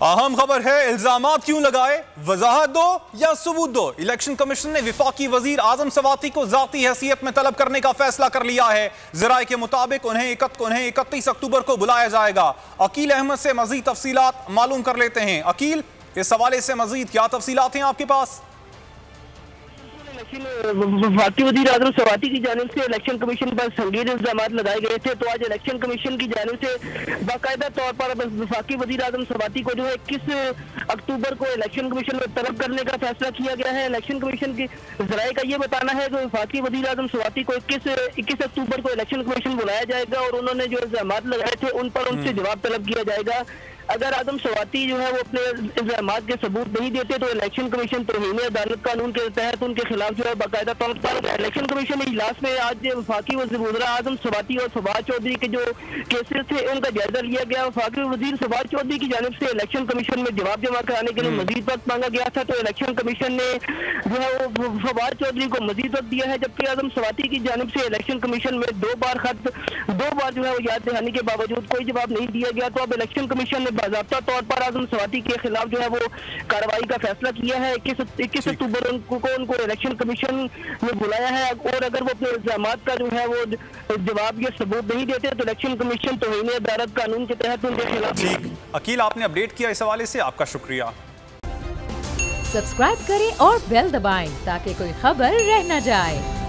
अहम खबर है, इल्जामात क्यों लगाए, वजाहत दो या सबूत दो। इलेक्शन कमीशन ने विफाकी वजीर आजम सवाती को जाती हैसियत में तलब करने का फैसला कर लिया है। जराए के मुताबिक उन्हें 31 अक्टूबर को बुलाया जाएगा। अकील अहमद से मजीद तफसीलात मालूम कर लेते हैं। अकील, इस हवाले से मजीद क्या तफसीलात हैं आपके पास? वफाकी वजीर आजम स्वाति की जानिब से इलेक्शन कमीशन पर संगीन इल्जाम लगाए गए थे। तो आज इलेक्शन कमीशन की जानिब से बाकायदा तौर पर वफाकी वजीर आजम स्वाति को जो है 21 अक्टूबर को इलेक्शन कमीशन में तलब करने का फैसला किया गया है। इलेक्शन कमीशन की जराए का ये बताना है कि वफाकी वजीर आजम स्वाति को 21 अक्टूबर को इलेक्शन कमीशन बुलाया जाएगा और उन्होंने जो इल्जाम लगाए थे उन पर उनसे जवाब तलब किया जाएगा। अगर आजम स्वाति जो है वो अपने इल्जाम के सबूत नहीं देते तो इलेक्शन कमीशन तौहीन अदालत कानून के तहत उनके खिलाफ जो है बाकायदा तौर पर इलेक्शन कमीशन इजलास में आज वफाकी वज़ीर आजम स्वाति और फवाद चौधरी के जो केसेस थे उनका जायजा लिया गया। वफाकी वजीर फवाद चौधरी की जानिब से इलेक्शन कमीशन में जवाब जमा कराने के लिए मजीद वक्त मांगा गया था। तो इलेक्शन कमीशन ने जो है वो फवाद चौधरी को मजीद वक्त दिया है, जबकि आजम स्वाति की जानिब से इलेक्शन कमीशन में दो बार जो है वो याद दहानी के बावजूद कोई जवाब नहीं दिया गया। तो अब इलेक्शन कमीशन ने बाज़ाब्ता तौर पर आजम स्वाति के खिलाफ जो है वो कार्रवाई का फैसला किया है। 21 अक्टूबर को उनको इलेक्शन कमीशन ने बुलाया है और अगर वो अपने इल्जामात का जो है वो जवाब या सबूत नहीं देते तो इलेक्शन कमीशन तौहीन अदालत कानून के तहत उनके खिलाफ। ठीक, अकील आपने अपडेट किया इस हवाले से, आपका शुक्रिया। सब्सक्राइब करें और बेल दबाएं ताकि कोई खबर रह न जाए।